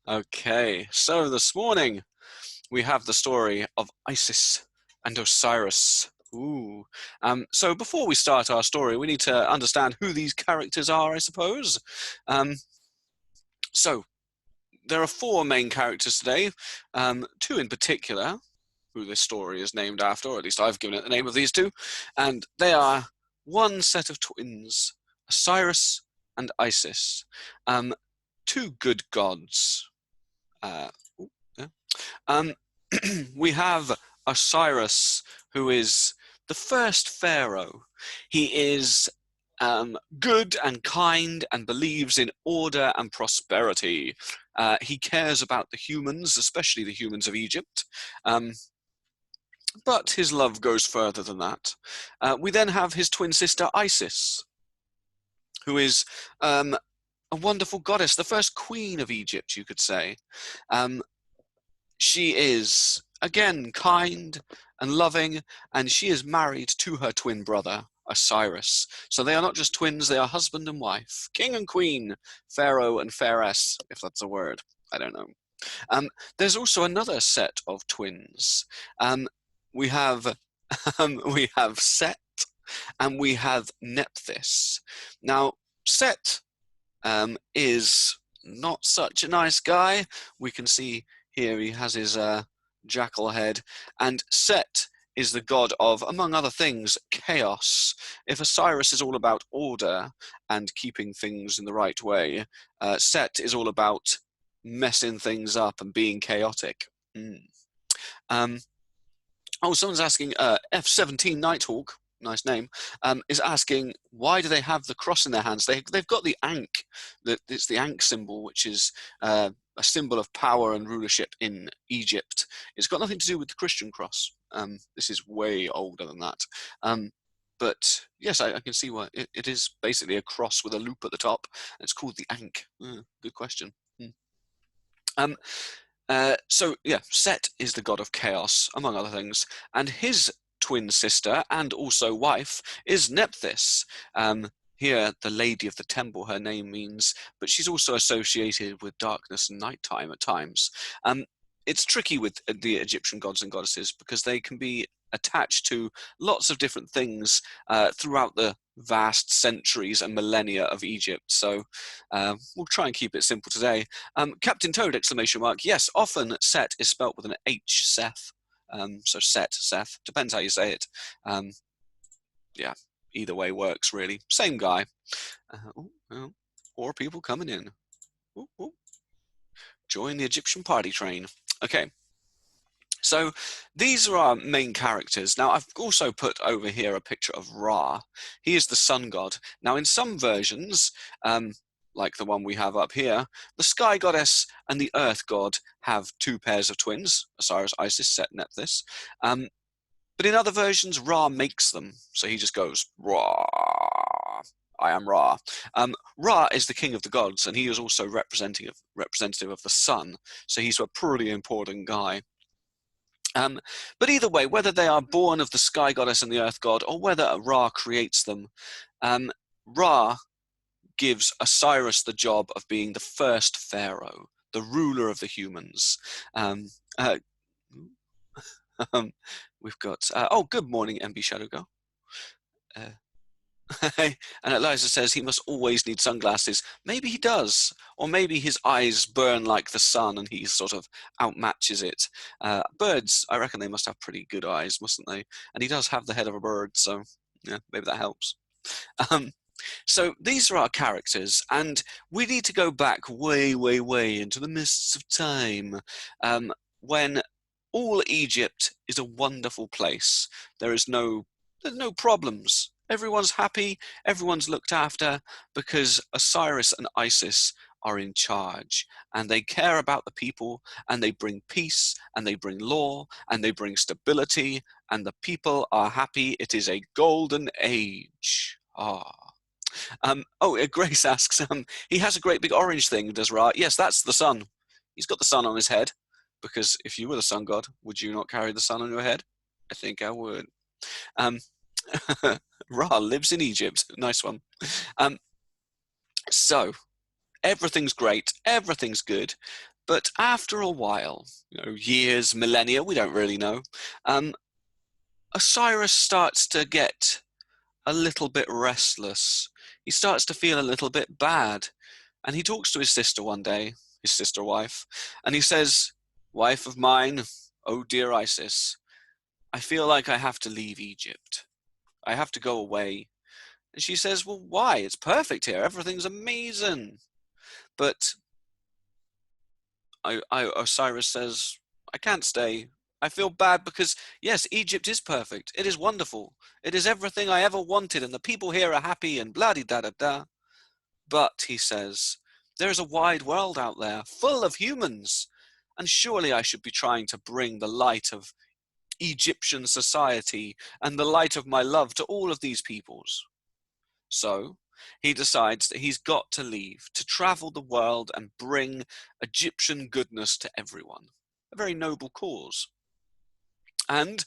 Okay, so this morning we have the story of Isis and Osiris. Ooh. So before we start our story, we need to understand who these characters are, I suppose. Um, so there are four main characters today, two in particular, who this story is named after, or at least I've given it the name of these two, and they are one set of twins, Osiris and Isis, two good gods. Uh, yeah. Um, we have Osiris, who is the first pharaoh. He is good and kind and believes in order and prosperity. He cares about the humans, especially the humans of Egypt. But his love goes further than that. We then have his twin sister Isis, who is a wonderful goddess, the first queen of Egypt, you could say. She is, again, kind and loving, and she is married to her twin brother, Osiris. So they are not just twins, they are husband and wife, king and queen, pharaoh and pharaohess, if that's a word. I don't know. There's also another set of twins. We have we have Set and we have Nephthys. Now, Set is not such a nice guy. We can see here he has his jackal head, and Set is the god of, among other things, chaos. If Osiris is all about order and keeping things in the right way, Set is all about messing things up and being chaotic. Someone's asking, F-17 Nighthawk, nice name, is asking, why do they have the cross in their hands? They've got the Ankh. It's the Ankh symbol, which is a symbol of power and rulership in Egypt. It's got nothing to do with the Christian cross. This is way older than that. But yes, I can see why. It is basically a cross with a loop at the top. It's called the Ankh. Good question. So yeah, Set is the god of chaos, among other things, and his twin sister and also wife is Nephthys. Here, the Lady of the Temple, her name means, but she's also associated with darkness and nighttime at times. It's tricky with the Egyptian gods and goddesses because they can be attached to lots of different things throughout the vast centuries and millennia of Egypt. So we'll try and keep it simple today. Captain Toad, exclamation mark. Yes, often Set is spelt with an H, Seth. So Set, Seth, depends how you say it. Yeah, either way works, really. Same guy. More people coming in. Ooh, ooh. Join the Egyptian party train. Okay. So these are our main characters. Now, I've also put over here a picture of Ra. He is the sun god. Now, in some versions, like the one we have up here, the sky goddess and the earth god have two pairs of twins, Osiris, Isis, Set, Nephthys. But in other versions, Ra makes them. So he just goes, Ra, I am Ra. Ra is the king of the gods, and he is also representative of the sun. So he's a pretty important guy. But either way, whether they are born of the sky goddess and the earth god, or whether Ra creates them, Ra gives Osiris the job of being the first pharaoh, the ruler of the humans. We've got, good morning, MB Shadow Girl. And Eliza says he must always need sunglasses. Maybe he does, or maybe his eyes burn like the sun and he sort of outmatches it. Birds, I reckon they must have pretty good eyes, mustn't they? And he does have the head of a bird, so yeah, maybe that helps. So these are our characters, and we need to go back way, way, way into the mists of time, when all Egypt is a wonderful place. There's no problems. Everyone's happy, everyone's looked after, because Osiris and Isis are in charge, and they care about the people, and they bring peace, and they bring law, and they bring stability, and the people are happy. It is a golden age. Grace asks, he has a great big orange thing, does Ra? Yes, that's the sun. He's got the sun on his head, because if you were the sun god, would you not carry the sun on your head? I think I would. Ra lives in Egypt. Nice one. So everything's great. Everything's good. But after a while, years, millennia, we don't really know, Osiris starts to get a little bit restless. He starts to feel a little bit bad. And he talks to his sister one day, his sister wife, and he says, "Wife of mine, oh dear Isis, I feel like I have to leave Egypt. I have to go away." And she says, "Well, why? It's perfect here. Everything's amazing." But Osiris says, "I can't stay. I feel bad because, yes, Egypt is perfect. It is wonderful. It is everything I ever wanted, and the people here are happy and blah-de-da-da-da. But," he says, "there is a wide world out there, full of humans, and surely I should be trying to bring the light of Egyptian society and the light of my love to all of these peoples." So he decides that he's got to leave, to travel the world and bring Egyptian goodness to everyone. A very noble cause. And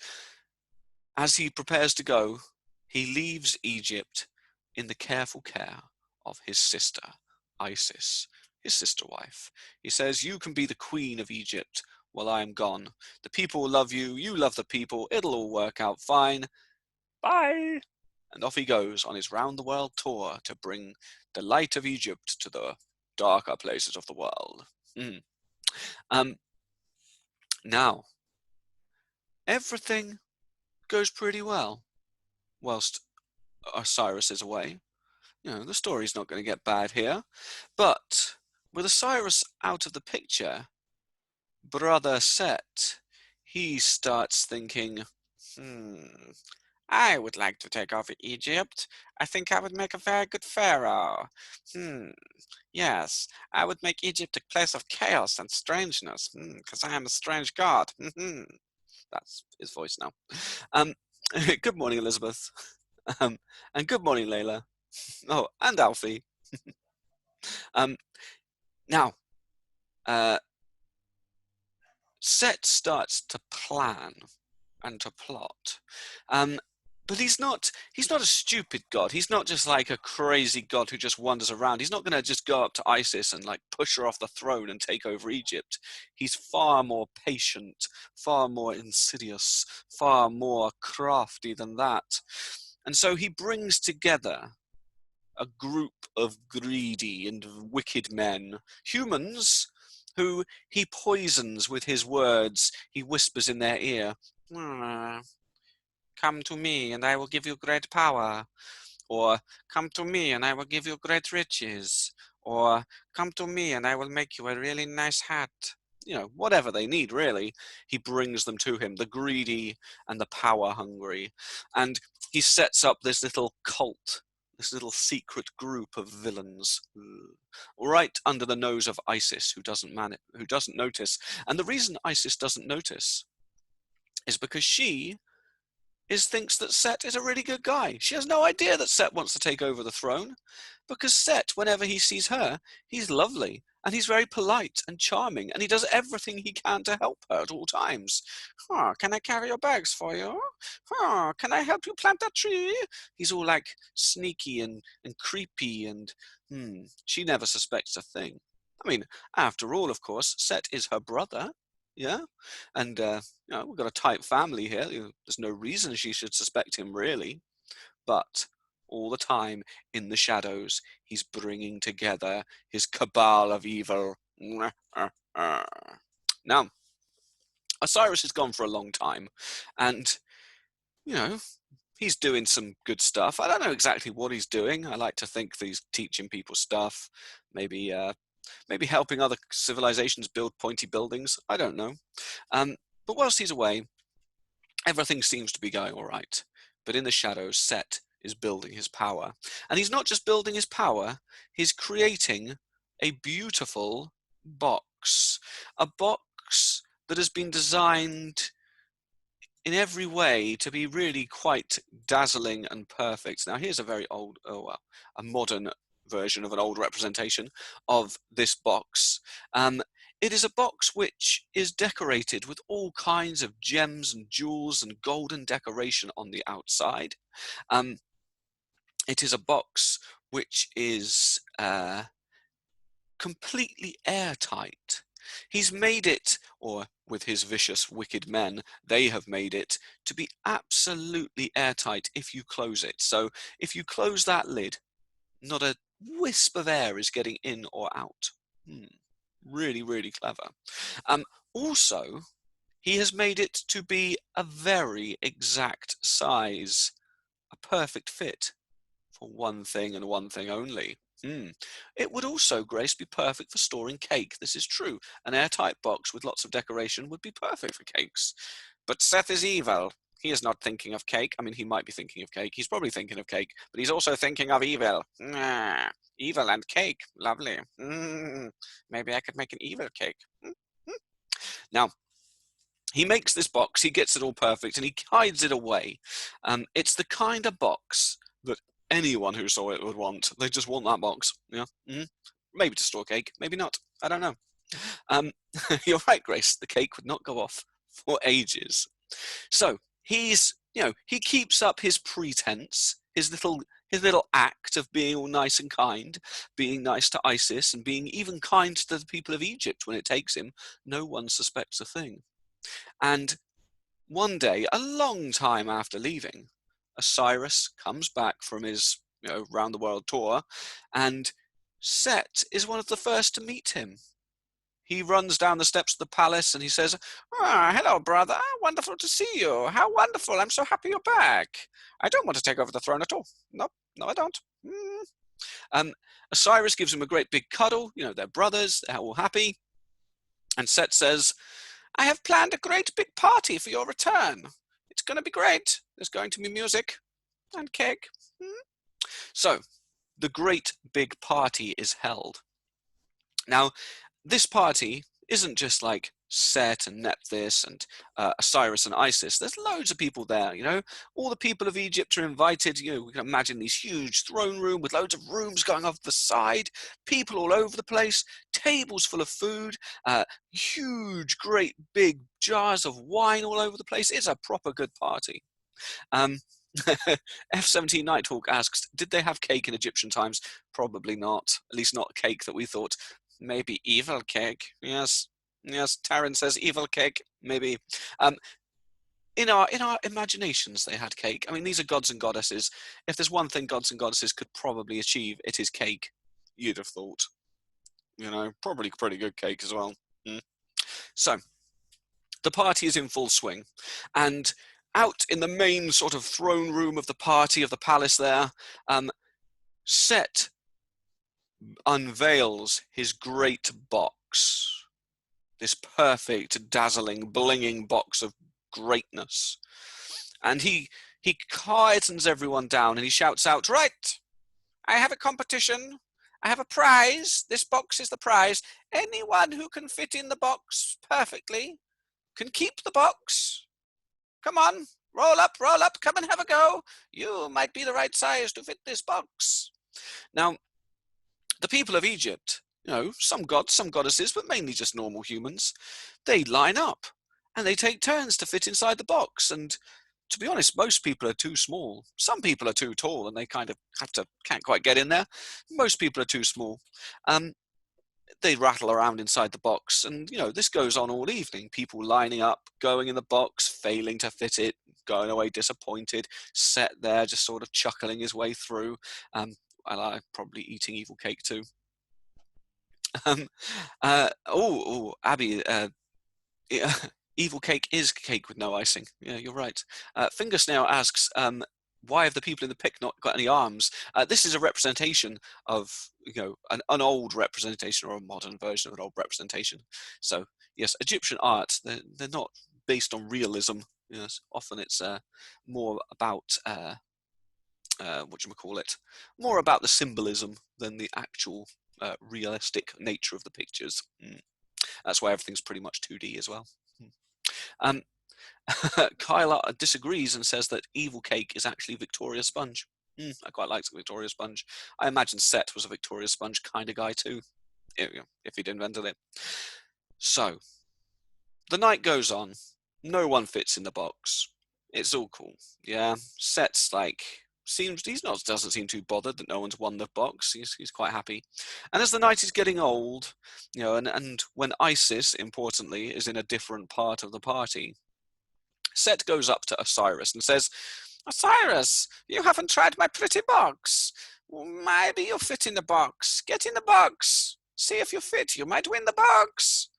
as he prepares to go, he leaves Egypt in the careful care of his sister, Isis, his sister wife. He says, "You can be the queen of Egypt while I am gone. The people will love you, you love the people, it'll all work out fine. Bye." And off he goes on his round the world tour to bring the light of Egypt to the darker places of the world. Mm. Um, Now, everything goes pretty well whilst Osiris is away. The story's not going to get bad here. But with Osiris out of the picture, brother Set, he starts thinking, I would like to take over Egypt. I think I would make a very good pharaoh. Yes, I would make Egypt a place of chaos and strangeness, because I am a strange god. That's his voice now. Um, Good morning, Elizabeth. And good morning, Layla. Oh, and Alfie. Um, Now, Set starts to plan and to plot. But he's not a stupid god. He's not just like a crazy god who just wanders around. He's not going to just go up to Isis and like push her off the throne and take over Egypt. He's far more patient, far more insidious, far more crafty than that. And so he brings together a group of greedy and wicked men, humans who he poisons with his words. He whispers in their ear, "Come to me and I will give you great power," or "Come to me and I will give you great riches," or "Come to me and I will make you a really nice hat." Whatever they need, really, he brings them to him, the greedy and the power hungry. And he sets up this little cult, this little secret group of villains, right under the nose of Isis, who doesn't notice. And the reason Isis doesn't notice is because she thinks that Set is a really good guy. She has no idea that Set wants to take over the throne, because Set, whenever he sees her, he's lovely, and he's very polite and charming, and he does everything he can to help her at all times. Can I carry your bags for you? Can I help you plant that tree? He's all like sneaky and creepy, and she never suspects a thing. I mean, after all, of course, Set is her brother. Yeah, and we've got a tight family here. There's no reason she should suspect him, really. But all the time, in the shadows, he's bringing together his cabal of evil. Now, Osiris is gone for a long time, and he's doing some good stuff. I don't know exactly what he's doing. I like to think that he's teaching people stuff, maybe helping other civilizations build pointy buildings. I don't know. But whilst he's away, everything seems to be going all right. But in the shadows, Set is building his power. And he's not just building his power, he's creating a beautiful box. A box that has been designed in every way to be really quite dazzling and perfect. Now, here's a very old, a modern version of an old representation of this box. It is a box which is decorated with all kinds of gems and jewels and golden decoration on the outside. It is a box which is completely airtight. He's made it, or with his vicious, wicked men, they have made it to be absolutely airtight if you close it. So if you close that lid, not a wisp of air is getting in or out. Really, really clever. Also, he has made it to be a very exact size, a perfect fit for one thing and one thing only. It would also, Grace, be perfect for storing cake. This is true. An airtight box with lots of decoration would be perfect for cakes. But Seth is evil. He is not thinking of cake. I mean, he might be thinking of cake. He's probably thinking of cake, but he's also thinking of evil. Evil and cake. Lovely. Maybe I could make an evil cake. Now, he makes this box, he gets it all perfect, and he hides it away. It's the kind of box that anyone who saw it would want. They just want that box. Yeah. Maybe to store cake, maybe not. I don't know. You're right, Grace. The cake would not go off for ages. So he keeps up his pretense, his little act of being all nice and kind, being nice to Isis, and being even kind to the people of Egypt when it takes him. No one suspects a thing. And one day, a long time after leaving, Osiris comes back from his round the world tour, and Set is one of the first to meet him. He runs down the steps of the palace and he says, hello, brother. Wonderful to see you. How wonderful. I'm so happy you're back. I don't want to take over the throne at all. No, I don't. Osiris gives him a great big cuddle. They're brothers. They're all happy. And Set says, I have planned a great big party for your return. It's going to be great. There's going to be music and cake. So, the great big party is held. Now, this party isn't just like Set and Nephthys and Osiris and Isis. There's loads of people there, All the people of Egypt are invited. We can imagine these huge throne room with loads of rooms going off the side, people all over the place, tables full of food, huge, great big jars of wine all over the place. It's a proper good party. F-17 Nighthawk asks, did they have cake in Egyptian times? Probably not. At least not cake that we thought. Maybe evil cake. Yes. Taryn says evil cake. Maybe. In our imaginations, they had cake. I mean, these are gods and goddesses. If there's one thing gods and goddesses could probably achieve, it is cake. You'd have thought. Probably pretty good cake as well. So, the party is in full swing, and out in the main sort of throne room of the party of the palace there, Set unveils his great box, this perfect, dazzling, blinging box of greatness. And he quietens everyone down and he shouts out, right, I have a competition. I have a prize. This box is the prize. Anyone who can fit in the box perfectly can keep the box. Come on, roll up, come and have a go. You might be the right size to fit this box. Now, the people of Egypt, some gods, some goddesses, but mainly just normal humans, they line up and they take turns to fit inside the box. And to be honest, most people are too small. Some people are too tall and they kind of can't quite get in there. Most people are too small. They rattle around inside the box, and this goes on all evening. People lining up, going in the box, failing to fit it, going away disappointed, Set there just sort of chuckling his way through. I probably eating evil cake too. Abby, yeah, evil cake is cake with no icing. Yeah, you're right. Finger Snail asks, why have the people in the pic not got any arms? This is a representation of, an old representation or a modern version of an old representation. So yes, Egyptian art, they're not based on realism. Yes, often it's more about more about the symbolism than the actual realistic nature of the pictures. That's why everything's pretty much 2D as well. Kyle disagrees and says that evil cake is actually Victoria Sponge. I quite like Victoria Sponge. I imagine Set was a Victoria Sponge kind of guy too, if he'd invented it. So, the night goes on. No one fits in the box. It's all cool. Yeah, Set's like, doesn't seem too bothered that no one's won the box. He's quite happy. And as the night is getting old, and when Isis, importantly, is in a different part of the party, Set goes up to Osiris and says, "Osiris, you haven't tried my pretty box. Well, maybe you'll fit in the box. Get in the box. See if you fit. You might win the box."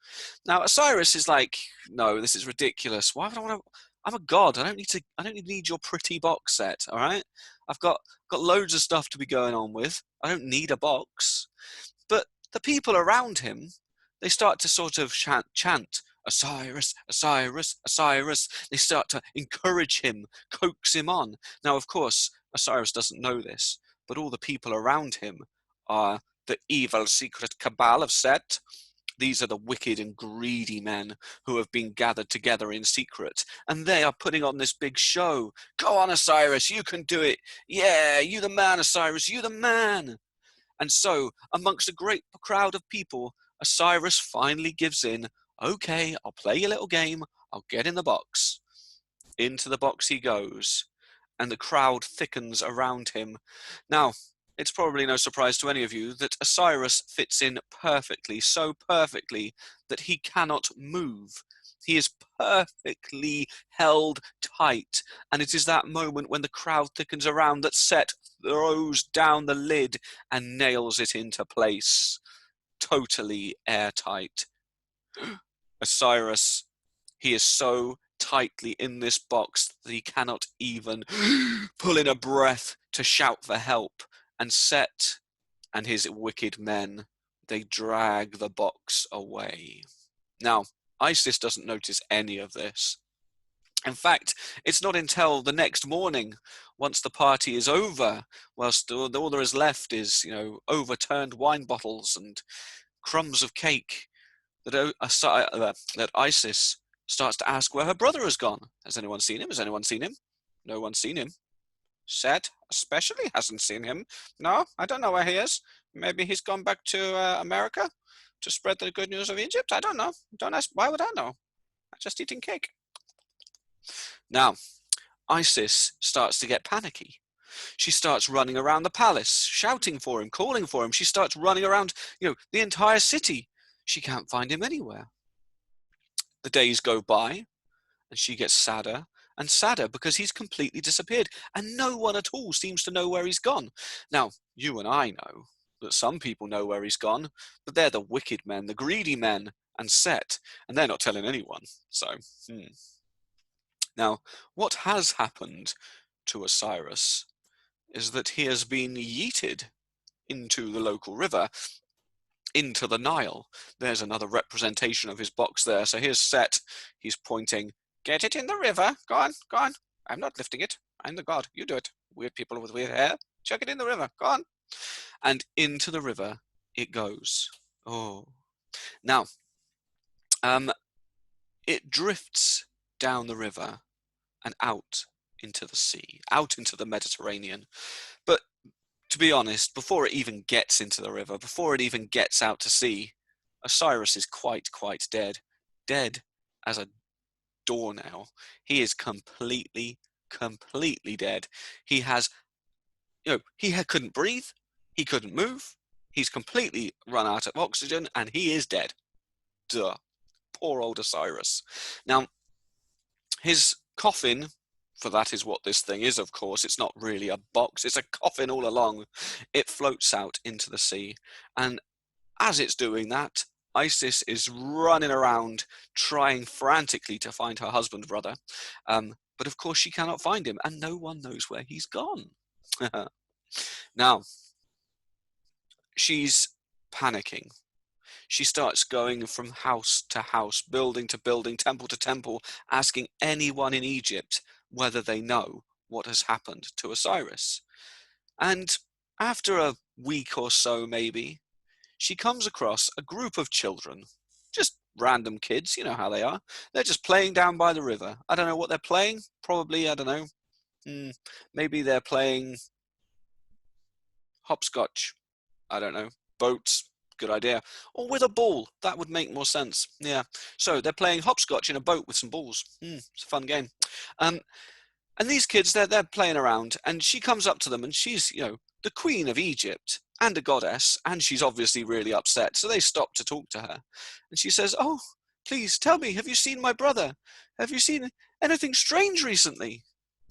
Now Osiris is like, "No, this is ridiculous. Why would I want to? I'm a god. I don't need your pretty box Set. All right. I've got loads of stuff to be going on with. I don't need a box." But the people around him, they start to sort of chant, "Osiris, Osiris, Osiris." They start to encourage him, coax him on. Now, of course, Osiris doesn't know this, but all the people around him are the evil secret cabal of Set. These are the wicked and greedy men who have been gathered together in secret, and they are putting on this big show. "Go on, Osiris, you can do it. Yeah, you the man, Osiris, you the man." And so, amongst a great crowd of people, Osiris finally gives in. "Okay, I'll play your little game. I'll get in the box." Into the box he goes, and the crowd thickens around him. Now, it's probably no surprise to any of you that Osiris fits in perfectly, so perfectly that he cannot move. He is perfectly held tight, and it is that moment when the crowd thickens around that Set throws down the lid and nails it into place, totally airtight. Osiris, he is so tightly in this box that he cannot even pull in a breath to shout for help, and Set and his wicked men, they drag the box away. Now, Isis doesn't notice any of this. In fact, it's not until the next morning, once the party is over, whilst all there is left is, overturned wine bottles and crumbs of cake, that Isis starts to ask where her brother has gone. Has anyone seen him? Has anyone seen him? No one's seen him. Set especially hasn't seen him. No, I don't know where he is. Maybe he's gone back to America to spread the good news of Egypt. I don't know. Don't ask. Why would I know? I'm just eating cake. Now, Isis starts to get panicky. She starts running around the palace, shouting for him, calling for him. She starts running around, the entire city. She can't find him anywhere. The days go by, and she gets sadder and sadder because he's completely disappeared, and no one at all seems to know where he's gone. Now, you and I know that some people know where he's gone, but they're the wicked men, the greedy men, and Set, and they're not telling anyone. So, Now, what has happened to Osiris is that he has been yeeted into the local river, into the Nile. There's another representation of his box there. So here's Set. He's pointing. "Get it in the river. Go on, go on. I'm not lifting it. I'm the god. You do it. Weird people with weird hair. Chuck it in the river. Go on." And into the river it goes. Oh. Now, it drifts down the river and out into the sea, out into the Mediterranean. But to be honest, before it even gets into the river, before it even gets out to sea, Osiris is quite dead. Dead as a doornail. He is completely dead. He has, couldn't breathe. He couldn't move. He's completely run out of oxygen, and he is dead. Duh. Poor old Osiris. Now, his coffin, for that is what this thing is, of course. It's not really a box. It's a coffin all along. It floats out into the sea. And as it's doing that, Isis is running around trying frantically to find her husband, brother. But of course she cannot find him, and no one knows where he's gone. Now, she's panicking. She starts going from house to house, building to building, temple to temple, asking anyone in Egypt whether they know what has happened to Osiris. And after a week or so, maybe, she comes across a group of children, just random kids, you know how they are. They're just playing down by the river. I don't know what they're playing. Probably, I don't know. Maybe they're playing hopscotch. I don't know. Boats. Good idea. Or with a ball. That would make more sense. Yeah. So they're playing hopscotch in a boat with some balls. It's a fun game. And these kids, they're playing around, and she comes up to them, and she's, the queen of Egypt and a goddess, and she's obviously really upset. So they stop to talk to her, and she says, "Oh, please tell me, have you seen my brother? Have you seen anything strange recently?"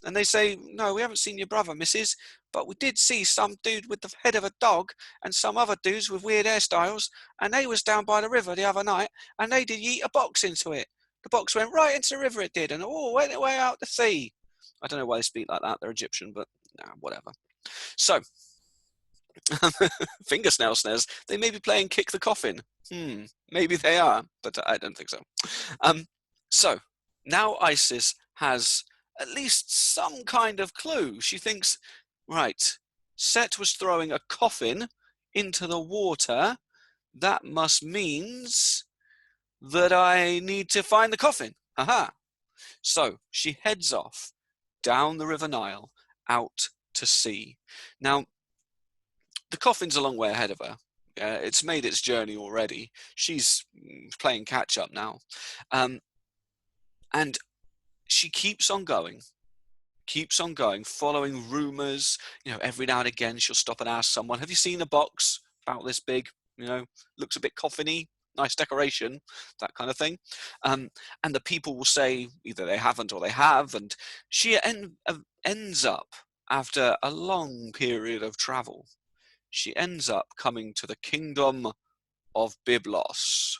And they say, "No, we haven't seen your brother, missus, but we did see some dude with the head of a dog and some other dudes with weird hairstyles, and they was down by the river the other night, and they did yeet a box into it. The box went right into the river, it did, and went away out to sea." I don't know why they speak like that. They're Egyptian, but nah, whatever. So, finger snail snares, they may be playing Kick the Coffin. Maybe they are, but I don't think so. So, now Isis has at least some kind of clue. She thinks, right, Set was throwing a coffin into the water. That must means that I need to find the coffin. Aha. So she heads off down the River Nile out to sea. Now, the coffin's a long way ahead of her. It's made its journey already. She's playing catch up now. And she keeps on going, following rumors. Every now and again she'll stop and ask someone, "Have you seen a box about this big? Looks a bit coffiny, nice decoration," that kind of thing. And the people will say either they haven't or they have, and she ends up, after a long period of travel, she ends up coming to the kingdom of Byblos.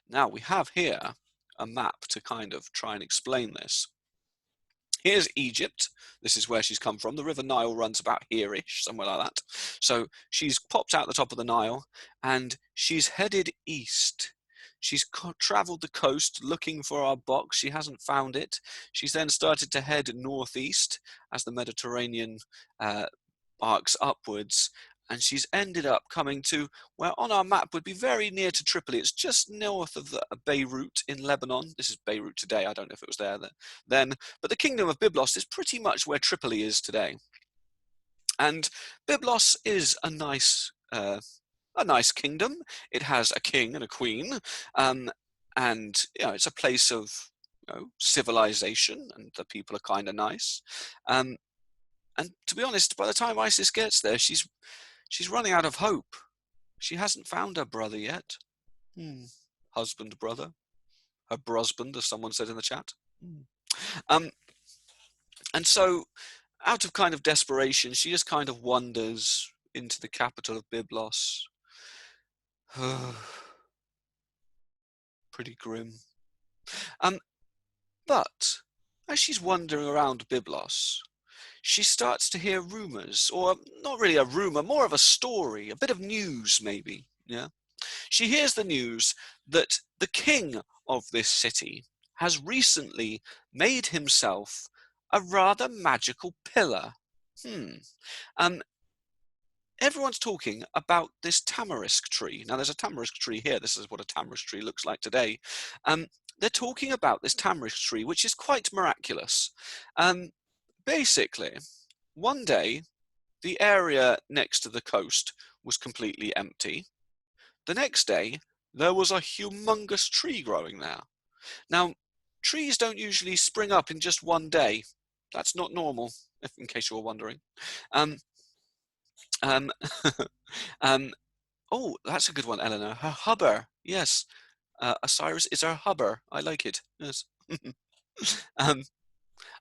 Now we have here a map to kind of try and explain this. Here's Egypt. This is where she's come from. The River Nile runs about here-ish, somewhere like that. So she's popped out the top of the Nile, and she's headed east. She's travelled the coast looking for our box. She hasn't found it. She's then started to head northeast as the Mediterranean arcs upwards, and she's ended up coming to where on our map would be very near to Tripoli. It's just north of Beirut in Lebanon. This is Beirut today. I don't know if it was there then, but the kingdom of Byblos is pretty much where Tripoli is today. And Byblos is a nice kingdom. It has a king and a queen, and it's a place of civilization, and the people are kind of nice. And to be honest, by the time Isis gets there, she's running out of hope. She hasn't found her brother yet. Husband, brother. Her brosband, as someone said in the chat. And so, out of kind of desperation, she just kind of wanders into the capital of Byblos. Pretty grim. But as she's wandering around Byblos, she starts to hear rumors, or not really a rumor, more of a story, a bit of news maybe. Yeah. She hears the news that the king of this city has recently made himself a rather magical pillar. Everyone's talking about this tamarisk tree. Now, there's a tamarisk tree here. This is what a tamarisk tree looks like today. They're talking about this tamarisk tree, which is quite miraculous. Basically, one day, the area next to the coast was completely empty. The next day, there was a humongous tree growing there. Now, trees don't usually spring up in just one day. That's not normal, in case you were wondering. Oh, that's a good one, Eleanor. Her hubber, yes. Osiris is her hubber. I like it. Yes.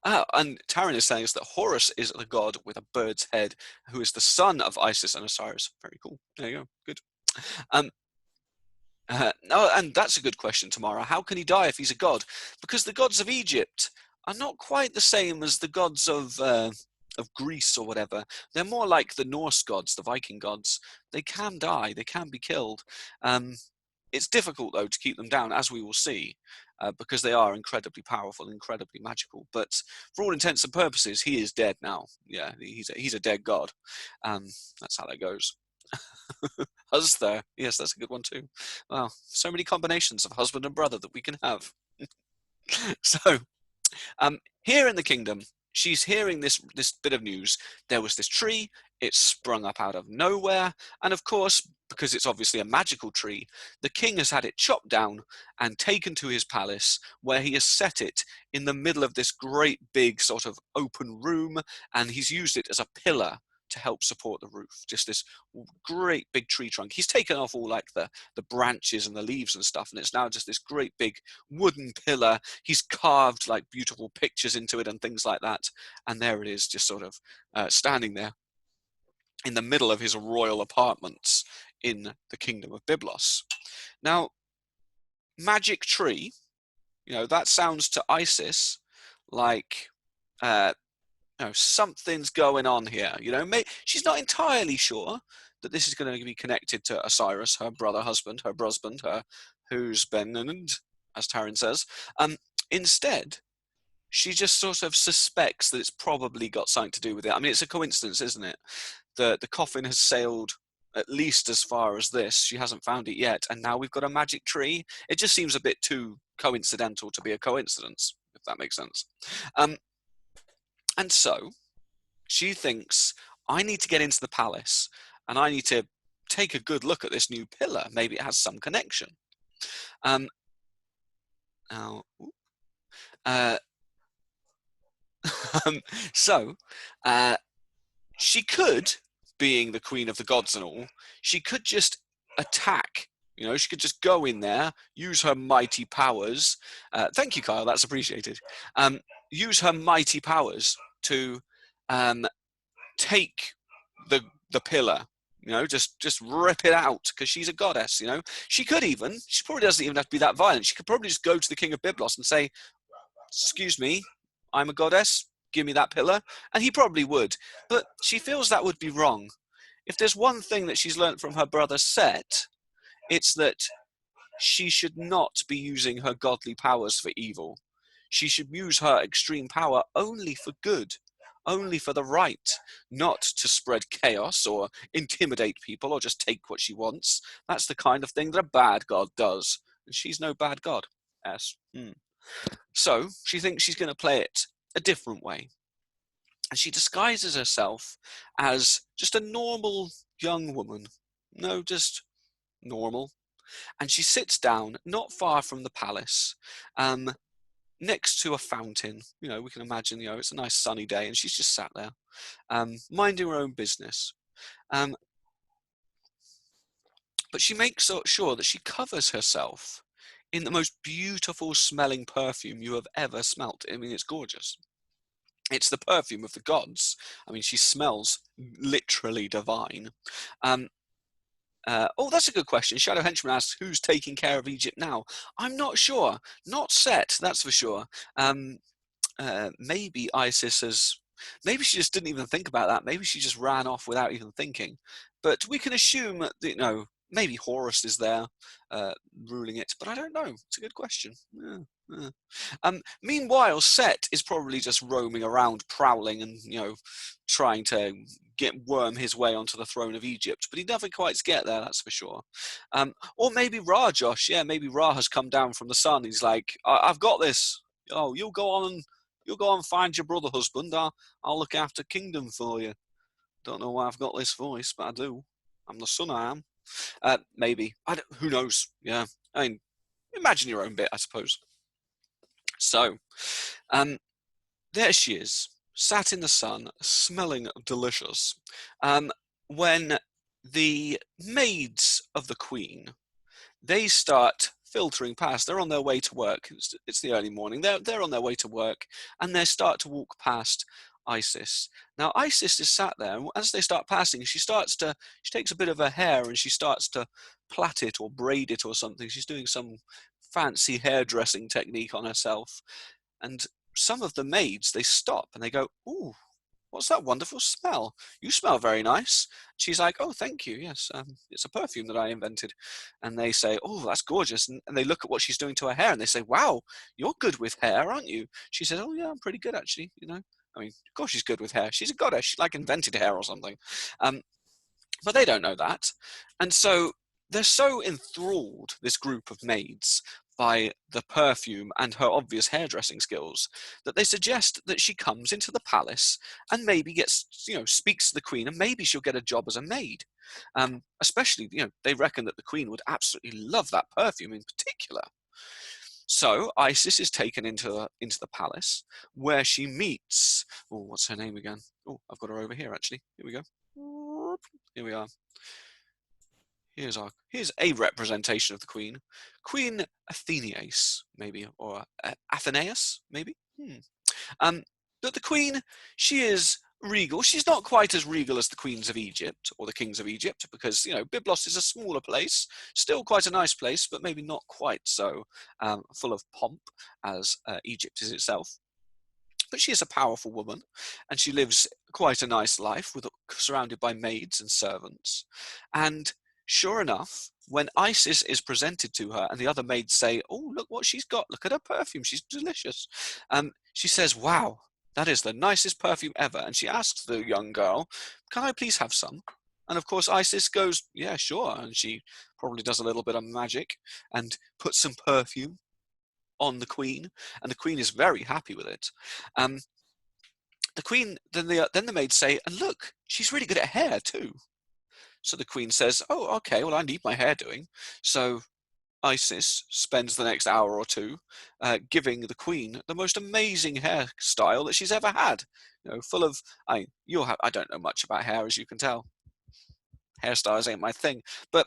And Taryn is saying that Horus is the god with a bird's head, who is the son of Isis and Osiris. Very cool. There you go. Good. No, and that's a good question, Tamara. How can he die if he's a god? Because the gods of Egypt are not quite the same as the gods of Greece or whatever. They're more like the Norse gods, the Viking gods. They can die. They can be killed. It's difficult, though, to keep them down, as we will see, because they are incredibly powerful, incredibly magical. But for all intents and purposes, he is dead now. Yeah, he's a dead god. That's how that goes. Husther. Yes, that's a good one too. Wow, so many combinations of husband and brother that we can have. So, here in the kingdom, she's hearing this bit of news. There was this tree. It's sprung up out of nowhere, and of course, because it's obviously a magical tree, the king has had it chopped down and taken to his palace, where he has set it in the middle of this great big sort of open room, and he's used it as a pillar to help support the roof. Just this great big tree trunk. He's taken off all like the branches and the leaves and stuff, and it's now just this great big wooden pillar. He's carved like beautiful pictures into it and things like that, and there it is, just sort of standing there in the middle of his royal apartments in the kingdom of Byblos. Now, magic tree, that sounds to Isis like something's going on here. She's not entirely sure that this is going to be connected to Osiris, her brother, husband, her husband, her husband, as Taryn says. Instead, she just sort of suspects that it's probably got something to do with it. I mean, it's a coincidence, isn't it? The coffin has sailed at least as far as this. She hasn't found it yet, and now we've got a magic tree. It just seems a bit too coincidental to be a coincidence, if that makes sense. And so she thinks, I need to get into the palace, and I need to take a good look at this new pillar. Maybe it has some connection. She could, being the queen of the gods and all, she could just attack. She could just go in there, use her mighty powers. Thank you, Kyle. That's appreciated. Use her mighty powers to take the pillar. Just rip it out, because she's a goddess. She probably doesn't even have to be that violent. She could probably just go to the king of Byblos and say, "Excuse me, I'm a goddess. Give me that pillar," and he probably would. But she feels that would be wrong. If there's one thing that she's learnt from her brother Set, it's that she should not be using her godly powers for evil. She should use her extreme power only for good, only for the right, not to spread chaos or intimidate people or just take what she wants. That's the kind of thing that a bad god does, and she's no bad god. Yes. So she thinks she's going to play it a different way. And she disguises herself as just a normal young woman. No, just normal. And she sits down not far from the palace, next to a fountain. We can imagine, it's a nice sunny day, and she's just sat there, minding her own business. But she makes sure that she covers herself in the most beautiful smelling perfume you have ever smelt. I mean, it's gorgeous. It's the perfume of the gods. I mean, she smells literally divine. That's a good question. Shadow Henchman asks, who's taking care of Egypt now? I'm not sure. Not Set, that's for sure. Maybe Isis has... Maybe she just didn't even think about that. Maybe she just ran off without even thinking. But we can assume that, maybe Horus is there ruling it. But I don't know. It's a good question. Meanwhile, Set is probably just roaming around, prowling and, trying to worm his way onto the throne of Egypt. But he never quite gets there, that's for sure. Or maybe Ra, Josh. Yeah, maybe Ra has come down from the sun. He's like, I've got this. Oh, you'll go on and find your brother husband. I'll look after kingdom for you. Don't know why I've got this voice, but I do. I'm the sun, I am. Maybe. Who knows? Yeah. I mean, imagine your own bit, I suppose. So, there she is, sat in the sun, smelling delicious, when the maids of the queen, they start filtering past. They're on their way to work. It's the early morning. They're on their way to work, and they start to walk past Isis. Now, Isis is sat there, and as they start passing, she takes a bit of her hair and she starts to plait it or braid it or something. She's doing some fancy hairdressing technique on herself. And some of the maids, they stop and they go, "Ooh, what's that wonderful smell? You smell very nice." She's like, "Oh, thank you. Yes, it's a perfume that I invented." And they say, "Oh, that's gorgeous." And they look at what she's doing to her hair and they say, "Wow, you're good with hair, aren't you?" She says, "Oh, yeah, I'm pretty good, actually. I mean, of course she's good with hair. She's a goddess. She invented hair or something." But they don't know that. And so they're so enthralled, this group of maids, by the perfume and her obvious hairdressing skills that they suggest that she comes into the palace and maybe gets, speaks to the queen, and maybe she'll get a job as a maid. Especially, they reckon that the queen would absolutely love that perfume in particular. So Isis is taken into the palace, where she meets. Oh, what's her name again? Oh, I've got her over here actually. Here we go. Here we are. Here's a representation of the queen, Queen Athenaeus, maybe, or Athenaeus, maybe. But the queen, she is regal. She's not quite as regal as the queens of Egypt or the kings of Egypt, because Byblos is a smaller place, still quite a nice place, but maybe not quite so full of pomp as Egypt is itself. But she is a powerful woman, and she lives quite a nice life, surrounded by maids and servants. And sure enough, when Isis is presented to her, and the other maids say, "Oh, look what she's got! Look at her perfume; she's delicious." She says, "Wow, that is the nicest perfume ever." And she asks the young girl, "Can I please have some?" And of course, Isis goes, "Yeah, sure." And she probably does a little bit of magic and puts some perfume on the queen, and the queen is very happy with it. The queen, then the maids say, "And look, she's really good at hair too." So the queen says, "Oh, okay, well, I need my hair doing." So Isis spends the next hour or two giving the queen the most amazing hairstyle that she's ever had. Full of, I don't know much about hair, as you can tell. Hairstyles ain't my thing. But,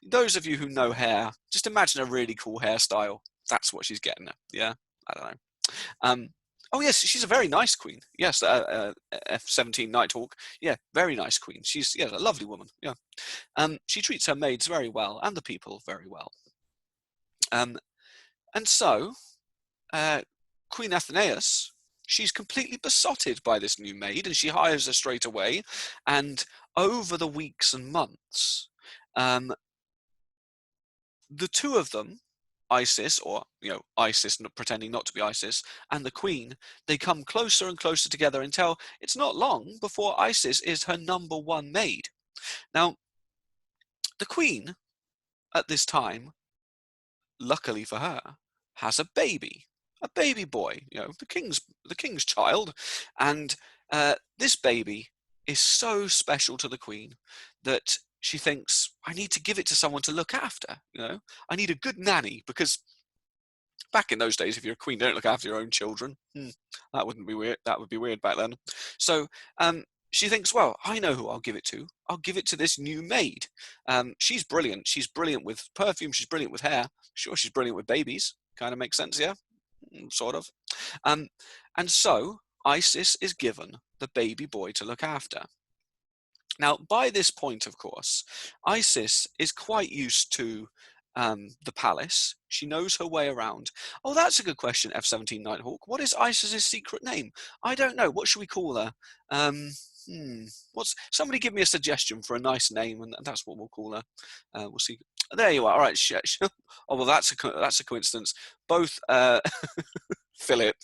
those of you who know hair, just imagine a really cool hairstyle. That's what she's getting at. Yeah, I don't know. Oh yes, she's a very nice queen. Yes, F-17 Nighthawk. Yeah, very nice queen. She's a lovely woman. Yeah, she treats her maids very well and the people very well. And so Queen Athenaeus, she's completely besotted by this new maid, and she hires her straight away. And over the weeks and months, the two of them, Isis, or Isis pretending not to be Isis, and the queen, they come closer and closer together until it's not long before Isis is her number one maid. Now, the queen at this time, luckily for her, has a baby boy, the king's child, and this baby is so special to the queen that she thinks, "I need to give it to someone to look after. I need a good nanny," because back in those days, if you're a queen, don't look after your own children. That wouldn't be weird. That would be weird back then. So she thinks, "Well, I know who I'll give it to. I'll give it to this new maid. She's brilliant. She's brilliant with perfume. She's brilliant with hair. Sure, she's brilliant with babies. Kind of makes sense, yeah? Sort of. And so Isis is given the baby boy to look after. Now, by this point, of course, Isis is quite used to the palace. She knows her way around. Oh, that's a good question, F-17 Nighthawk. What is Isis's secret name? I don't know. What should we call her? Somebody give me a suggestion for a nice name, and that's what we'll call her. We'll see. There you are. All right. Oh, well, that's a coincidence. Both Philip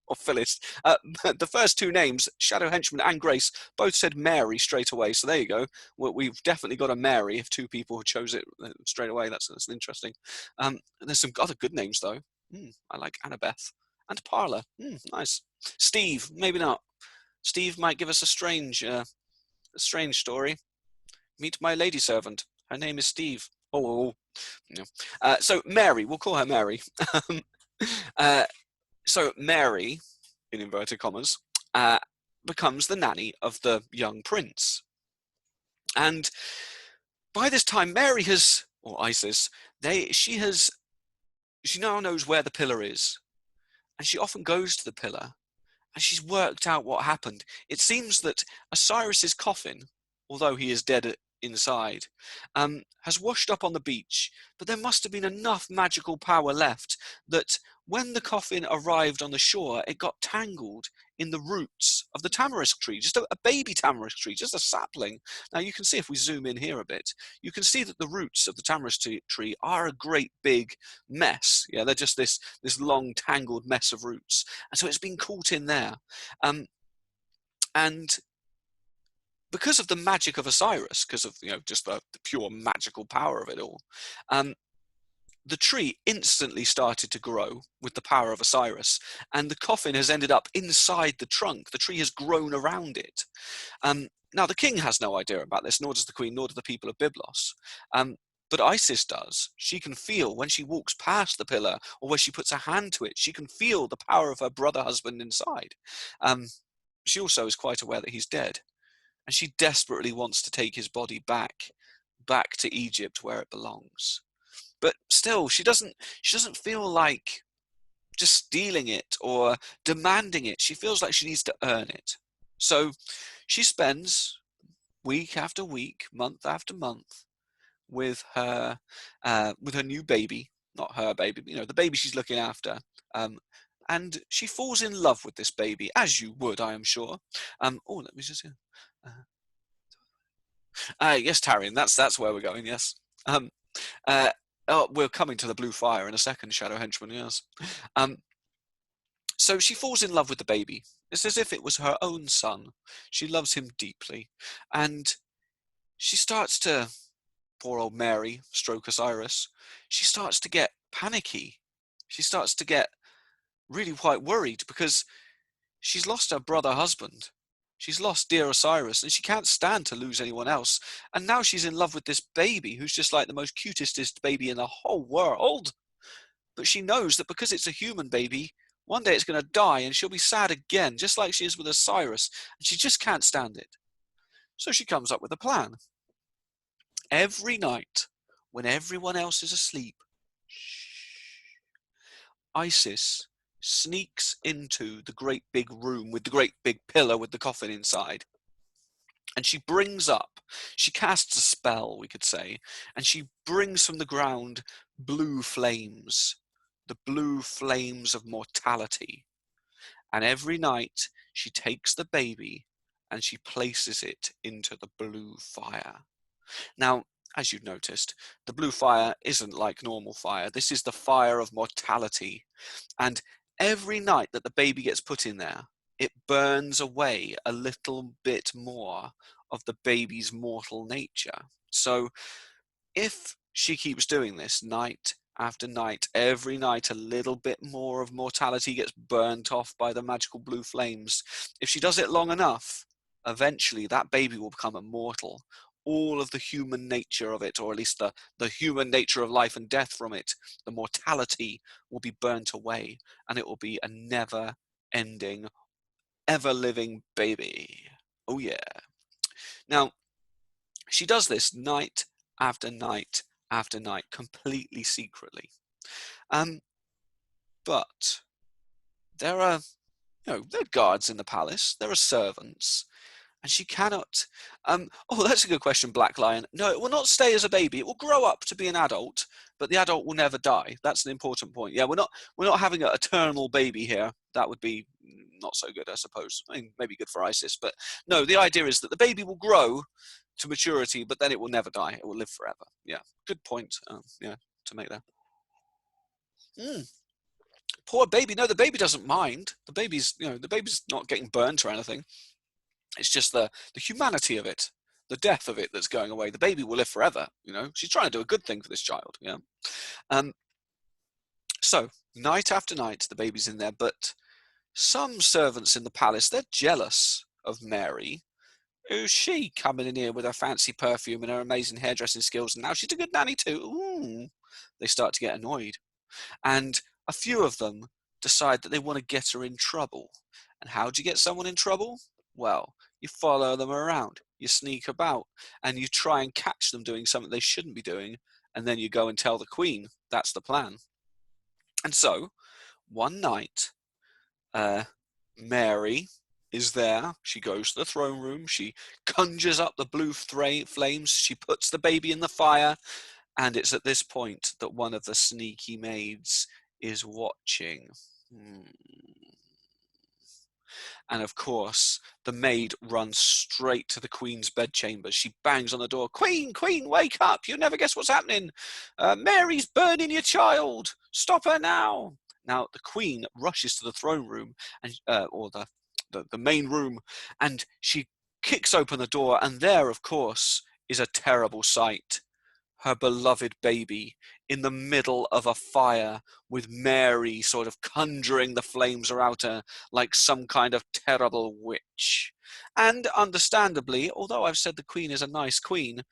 or Phyllis. The first two names, Shadow Henchman and Grace, both said Mary straight away. So there you go. We've definitely got a Mary if two people chose it straight away. That's interesting. There's some other good names though. I like Annabeth and Parla. Nice. Steve, maybe not. Steve might give us a strange story. Meet my lady servant. Her name is Steve. Oh. So Mary, we'll call her Mary. So Mary, in inverted commas, becomes the nanny of the young prince. And by this time, Mary has, or Isis, she now knows where the pillar is. And she often goes to the pillar, and she's worked out what happened. It seems that Osiris's coffin, although he is dead inside, has washed up on the beach, but there must have been enough magical power left that when the coffin arrived on the shore, it got tangled in the roots of the tamarisk tree, just a baby tamarisk tree, just a sapling. Now you can see, if we zoom in here a bit, you can see that the roots of the tamarisk tree are a great big mess. Yeah, they're just this long tangled mess of roots. And so it's been caught in there. And because of the magic of Osiris, because of just the pure magical power of it all, the tree instantly started to grow with the power of Osiris, and the coffin has ended up inside the trunk. The tree has grown around it. Now, the king has no idea about this, nor does the queen, nor do the people of Byblos. But Isis does. She can feel when she walks past the pillar or where she puts her hand to it, she can feel the power of her brother husband inside. She also is quite aware that he's dead, and she desperately wants to take his body back to Egypt where it belongs. But still, she doesn't feel like just stealing it or demanding it. She feels like she needs to earn it. So she spends week after week, month after month, with her new baby, not her baby, but, the baby she's looking after. And she falls in love with this baby, as you would, I am sure. Let me just. Yes, Tarian, that's where we're going. Yes. We're coming to the blue fire in a second, Shadow Henchman. Yes. So she falls in love with the baby. It's as if it was her own son. She loves him deeply, and she starts to. Poor old Mary, stroke Osiris, she starts to get panicky. She starts to get really quite worried because she's lost her brother husband. She's lost dear Osiris, and she can't stand to lose anyone else. And now she's in love with this baby who's just like the most cutest baby in the whole world. But she knows that because it's a human baby, one day it's going to die and she'll be sad again, just like she is with Osiris, and she just can't stand it. So she comes up with a plan. Every night, when everyone else is asleep, Isis sneaks into the great big room with the great big pillar with the coffin inside. And she casts a spell, we could say, and she brings from the ground blue flames, the blue flames of mortality. And every night she takes the baby and she places it into the blue fire. Now, as you've noticed, the blue fire isn't like normal fire. This is the fire of mortality. And every night that the baby gets put in there, it burns away a little bit more of the baby's mortal nature. So if she keeps doing this night after night, every night a little bit more of mortality gets burnt off by the magical blue flames. If she does it long enough, eventually that baby will become immortal. All of the human nature of it, or at least the human nature of life and death from it, the mortality will be burnt away, and it will be a never-ending, ever-living baby. Oh yeah. Now, she does this night after night after night, completely secretly. But there are, there are guards in the palace, there are servants, and she cannot. That's a good question, Black Lion. No, it will not stay as a baby. It will grow up to be an adult, but the adult will never die. That's an important point. Yeah, we're not having an eternal baby here. That would be not so good, I suppose. I mean, maybe good for Isis, but no. The idea is that the baby will grow to maturity, but then it will never die. It will live forever. Yeah, good point. To make there. Poor baby. No, the baby doesn't mind. The baby's not getting burnt or anything. It's just the humanity of it, the death of it that's going away. The baby will live forever. She's trying to do a good thing for this child. Yeah. So night after night, the baby's in there, but some servants in the palace, they're jealous of Mary. Who's she coming in here with her fancy perfume and her amazing hairdressing skills? And now she's a good nanny too. Ooh. They start to get annoyed. And a few of them decide that they want to get her in trouble. And how do you get someone in trouble? Well, you follow them around, you sneak about, and you try and catch them doing something they shouldn't be doing, and then you go and tell the queen. That's the plan. And so, one night, Mary is there. She goes to the throne room. She conjures up the blue flames. She puts the baby in the fire. And it's at this point that one of the sneaky maids is watching. And of course, the maid runs straight to the queen's bedchamber. She bangs on the door. Queen, wake up. You never guess what's happening. Mary's burning your child. Stop her now. Now, the queen rushes to the throne room, and or the main room, and she kicks open the door. And there, of course, is a terrible sight. her beloved baby in the middle of a fire, with Mary sort of conjuring the flames around her like some kind of terrible witch. And understandably, although I've said the queen is a nice queen,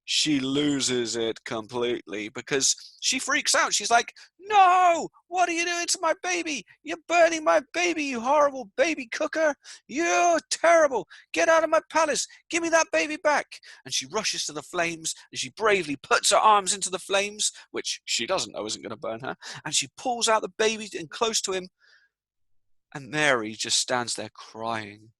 she loses it completely, because she freaks out. She's like, "No, what are you doing to my baby? You're burning my baby, you horrible baby cooker. You're terrible. Get out of my palace. Give me that baby back." And she rushes to the flames, and she bravely puts her arms into the flames, which she doesn't know isn't going to burn her, and she pulls out the baby and close to him, and Mary just stands there crying.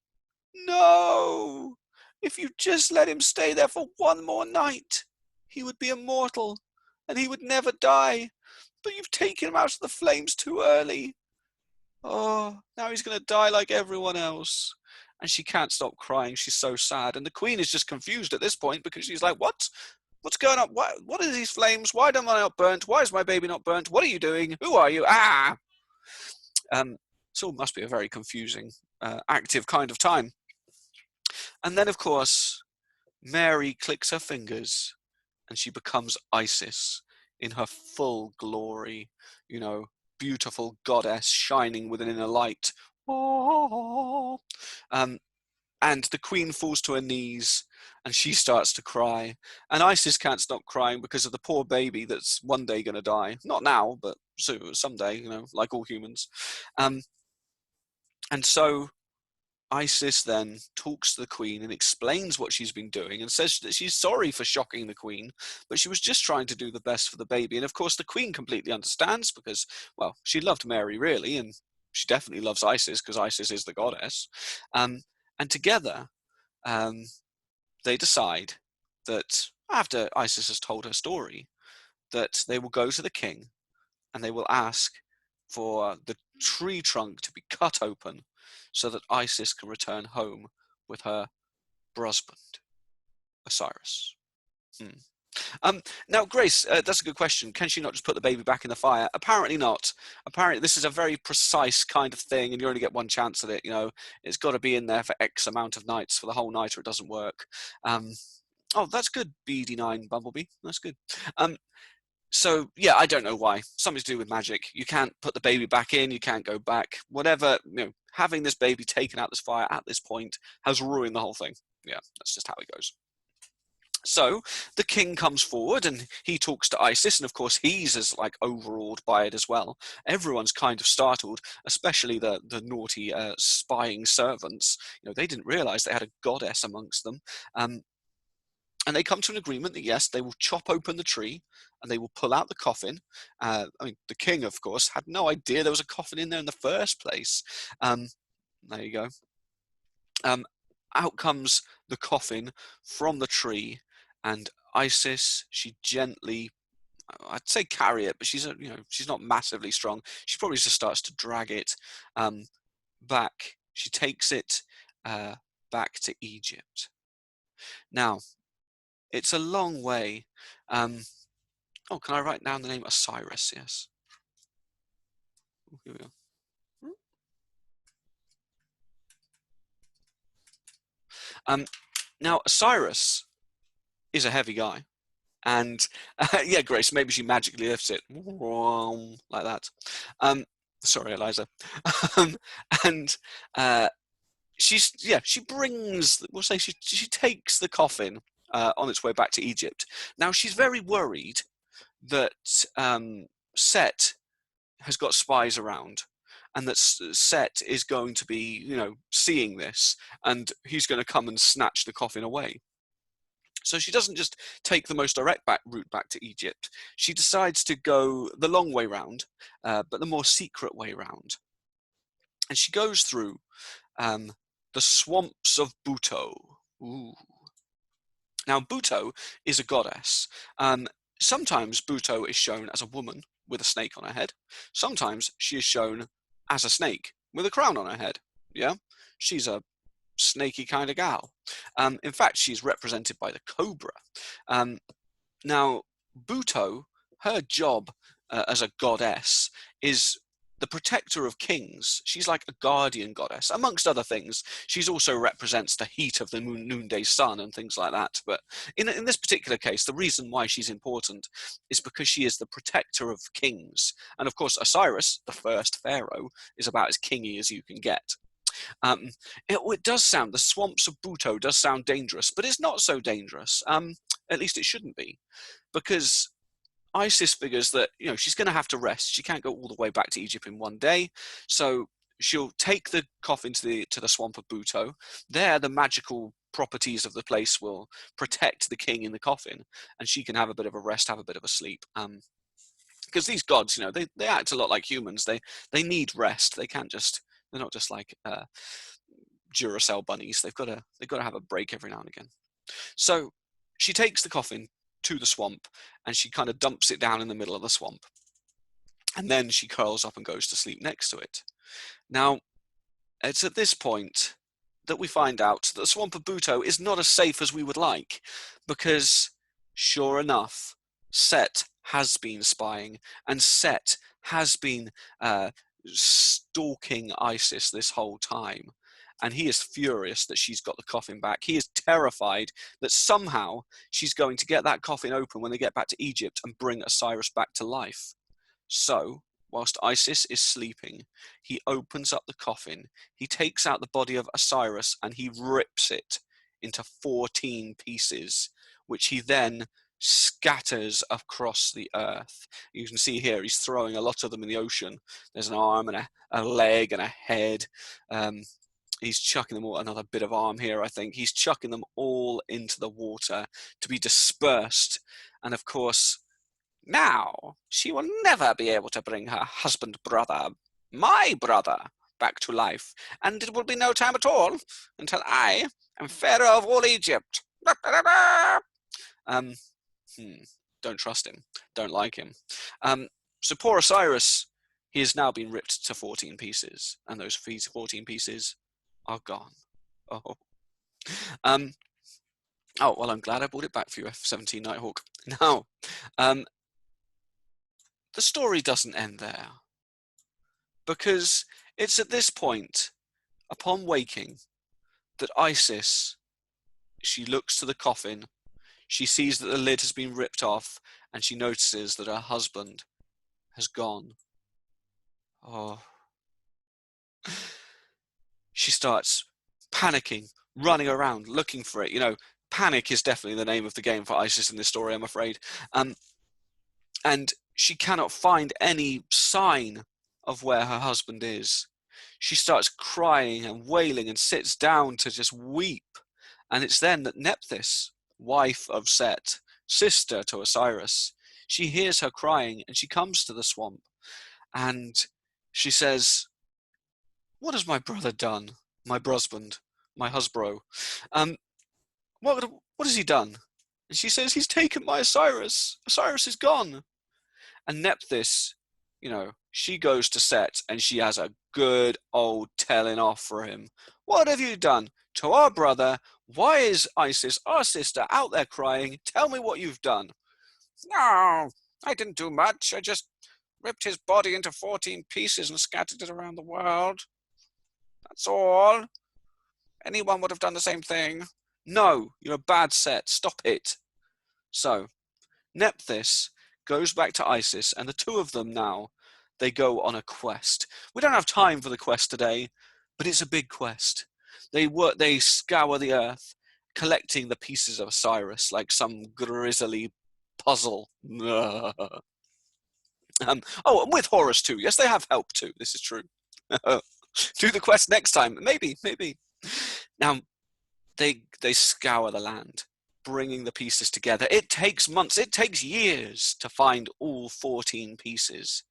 "No! If you just let him stay there for one more night, he would be immortal, and he would never die. But you've taken him out of the flames too early. Oh, now he's going to die like everyone else." And she can't stop crying. She's so sad. And the queen is just confused at this point, because she's like, "What? What's going on? What are these flames? Why am I not burnt? Why is my baby not burnt? What are you doing? Who are you? Ah!" It all must be a very confusing, active kind of time. And then, of course, Mary clicks her fingers, and she becomes Isis in her full glory, beautiful goddess shining within a light. Um, and the queen falls to her knees, and she starts to cry. And Isis can't stop crying because of the poor baby that's one day going to die. Not now, but someday, like all humans. And so Isis then talks to the queen and explains what she's been doing, and says that she's sorry for shocking the queen, but she was just trying to do the best for the baby. And of course the queen completely understands, because, well, she loved Mary really, and she definitely loves Isis, because Isis is the goddess. And together they decide that after Isis has told her story, that they will go to the king and they will ask for the tree trunk to be cut open, so that Isis can return home with her husband, Osiris. Now, Grace, that's a good question. Can she not just put the baby back in the fire? Apparently not. Apparently, this is a very precise kind of thing, and you only get one chance at it. It's got to be in there for X amount of nights, for the whole night, or it doesn't work. Oh, that's good, BD9 Bumblebee. That's good. So, yeah, I don't know why. Something to do with magic. You can't put the baby back in. You can't go back. Whatever, having this baby taken out this fire at this point has ruined the whole thing. Yeah, that's just how it goes. So the king comes forward and he talks to Isis, and of course he's as overawed by it as well. Everyone's kind of startled, especially the naughty spying servants. They didn't realize they had a goddess amongst them. And they come to an agreement that, yes, they will chop open the tree and they will pull out the coffin. The king, of course, had no idea there was a coffin in there in the first place. There you go. Out comes the coffin from the tree, and Isis, she gently, I'd say carry it, but she's not massively strong. She probably just starts to drag it back. She takes it back to Egypt. Now, it's a long way. Can I write down the name Osiris? Yes. Here we go. Now, Osiris is a heavy guy. And yeah, Grace, maybe she magically lifts it like that. Sorry, Eliza. And she brings, we'll say she takes the coffin on its way back to Egypt. Now, she's very worried that Set has got spies around, and that Set is going to be, seeing this, and he's going to come and snatch the coffin away. So she doesn't just take the most direct route back to Egypt. She decides to go the long way round, but the more secret way round. And she goes through the swamps of Buto. Ooh. Now, Buto is a goddess. Sometimes Buto is shown as a woman with a snake on her head. Sometimes she is shown as a snake with a crown on her head. Yeah, she's a snaky kind of gal. In fact, she's represented by the cobra. Now, Buto, her job as a goddess is the protector of kings. She's like a guardian goddess, amongst other things. She's also represents the heat of the noonday sun and things like that. But in this particular case, the reason why she's important is because she is the protector of kings. And of course, Osiris, the first pharaoh, is about as kingy as you can get. It does sound, the swamps of Buto does sound dangerous, but it's not so dangerous. At least it shouldn't be, because Isis figures that, you know, she's going to have to rest. She can't go all the way back to Egypt in one day, so she'll take the coffin to the swamp of Buto. There, the magical properties of the place will protect the king in the coffin, and she can have a bit of a rest, have a bit of a sleep. Because these gods, you know, they act a lot like humans. They need rest. They can't just, they're not just like Duracell bunnies. They've got to have a break every now and again. So she takes the coffin to the swamp, and she kind of dumps it down in the middle of the swamp, and then she curls up and goes to sleep next to it. Now, it's at this point that we find out that the swamp of Buto is not as safe as we would like, because sure enough, Set has been spying, and Set has been stalking Isis this whole time. And he is furious that she's got the coffin back. He is terrified that somehow she's going to get that coffin open when they get back to Egypt and bring Osiris back to life. So, whilst Isis is sleeping, he opens up the coffin, he takes out the body of Osiris, and he rips it into 14 pieces, which he then scatters across the earth. You can see here he's throwing a lot of them in the ocean. There's an arm and a leg and a head. He's chucking them all, another bit of arm here, I think. He's chucking them all into the water to be dispersed. And of course, now she will never be able to bring her brother, my brother, back to life. And it will be no time at all until I am Pharaoh of all Egypt. Don't trust him. Don't like him. So poor Osiris, he has now been ripped to 14 pieces. And those 14 pieces are gone. Oh. Oh, well, I'm glad I brought it back for you, F-17 Nighthawk. Now, the story doesn't end there, because it's at this point, upon waking, that Isis, she looks to the coffin, she sees that the lid has been ripped off, and she notices that her husband has gone. Oh. She starts panicking, running around, looking for it. You know, panic is definitely the name of the game for Isis in this story, I'm afraid. And she cannot find any sign of where her husband is. She starts crying and wailing and sits down to just weep. And it's then that Nephthys, wife of Set, sister to Osiris, she hears her crying, and she comes to the swamp, and she says, "What has my brother done? My brusband, my husbro. What has he done?" And she says, "He's taken my Osiris. Osiris is gone." And Nephthys, you know, she goes to Set, and she has a good old telling off for him. "What have you done to our brother? Why is Isis, our sister, out there crying? Tell me what you've done." "No, I didn't do much. I just ripped his body into 14 pieces and scattered it around the world. That's all. Anyone would have done the same thing." "No, you're a bad Set. Stop it." So, Nephthys goes back to Isis, and the two of them now, they go on a quest. We don't have time for the quest today, but it's a big quest. They scour the earth, collecting the pieces of Osiris like some grisly puzzle. Oh, and with Horus too. Yes, they have help too. This is true. Do the quest next time. Maybe. Now, they scour the land, bringing the pieces together. It takes months, it takes years to find all 14 pieces.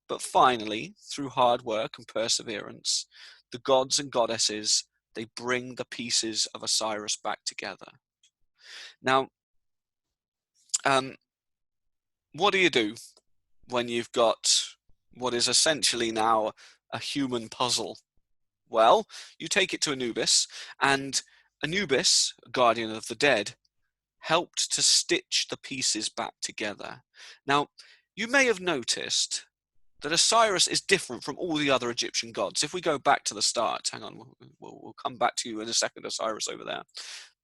But finally, through hard work and perseverance, the gods and goddesses, they bring the pieces of Osiris back together. Now, what do you do when you've got what is essentially now a human puzzle? Well, you take it to Anubis, and Anubis, guardian of the dead, helped to stitch the pieces back together. Now, you may have noticed that Osiris is different from all the other Egyptian gods. If we go back to the start, hang on, we'll come back to you in a second, Osiris over there.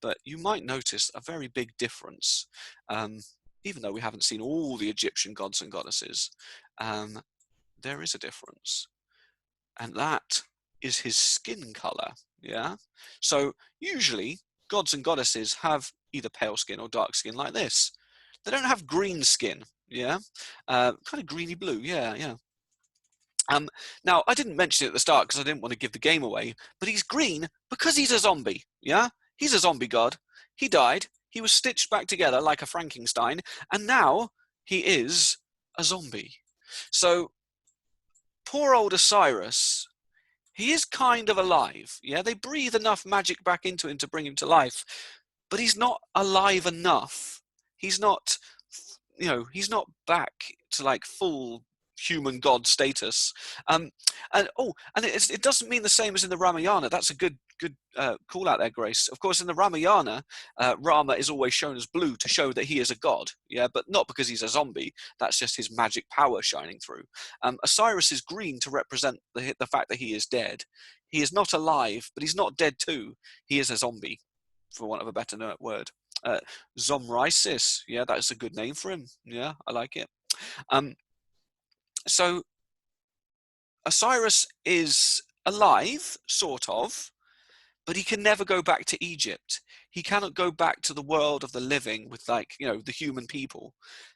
But you might notice a very big difference. Even though we haven't seen all the Egyptian gods and goddesses, there is a difference. And that is his skin color. Yeah. So usually gods and goddesses have either pale skin or dark skin like this. They don't have green skin. Yeah. Kind of greeny blue. Yeah. Yeah. Now, I didn't mention it at the start because I didn't want to give the game away, but he's green because he's a zombie. Yeah. He's a zombie god. He died. He was stitched back together like a Frankenstein. And now he is a zombie. So poor old Osiris, he is kind of alive. Yeah, they breathe enough magic back into him to bring him to life, but he's not alive enough. He's not, he's not back to like full human god status. And it doesn't mean the same as in the Ramayana. That's a good call out there, Grace. Of course, in the Ramayana, Rama is always shown as blue to show that he is a god. Yeah, but not because he's a zombie. That's just his magic power shining through. Osiris is green to represent the fact that he is dead. He is not alive, but he's not dead too. He is a zombie, for want of a better word. Zomrisis, yeah, that's a good name for him. Yeah, I like it. So Osiris is alive, sort of, but he can never go back to Egypt. He cannot go back to the world of the living with, like, the human people,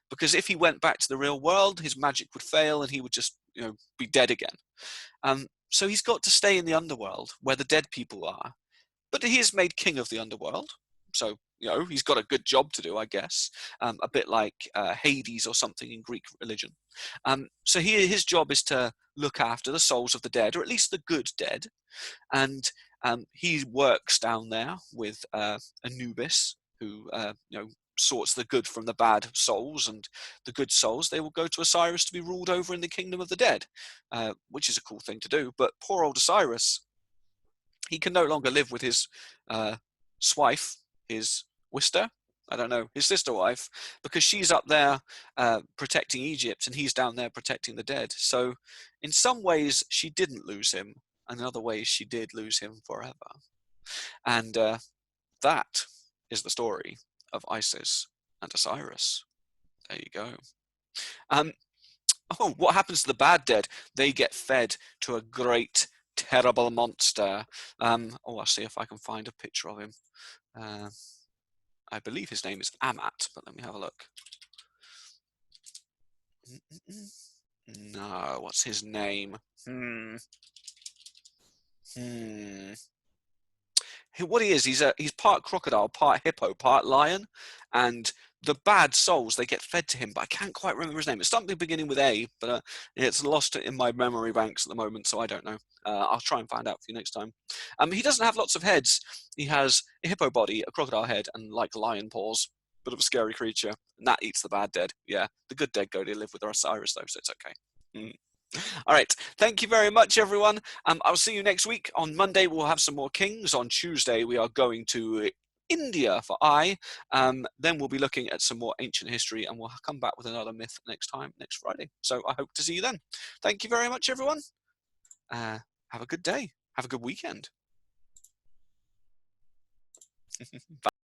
because if he went back to the real world, his magic would fail and he would just, be dead again. So he's got to stay in the underworld where the dead people are. But he is made king of the underworld. So, he's got a good job to do, I guess. A bit like Hades or something in Greek religion. So his job is to look after the souls of the dead, or at least the good dead. And he works down there with Anubis, who, sorts the good from the bad souls, and the good souls, they will go to Osiris to be ruled over in the kingdom of the dead, which is a cool thing to do. But poor old Osiris, he can no longer live with his swife, his Wister, I don't know, his sister wife, because she's up there protecting Egypt and he's down there protecting the dead. So in some ways she didn't lose him, and in other ways she did lose him forever. And that is the story of Isis and Osiris. There you go. What happens to the bad dead? They get fed to a great, terrible monster. I'll see if I can find a picture of him. I believe his name is Amat, but let me have a look. No, what's his name? What he is, he's part crocodile, part hippo, part lion, and the bad souls, they get fed to him, but I can't quite remember his name. It's something beginning with A, but it's lost in my memory banks at the moment, so I don't know. I'll try and find out for you next time. He doesn't have lots of heads. He has a hippo body, a crocodile head, and like lion paws. Bit of a scary creature, and that eats the bad dead. Yeah, the good dead go to live with Osiris though, so it's okay. All right, thank you very much, everyone. I'll see you next week. On Monday, we'll have some more kings. On Tuesday, we are going to India for then we'll be looking at some more ancient history, and we'll come back with another myth next Friday. So I hope to see you then. Thank you very much, everyone. Have a good day. Have a good weekend. Bye.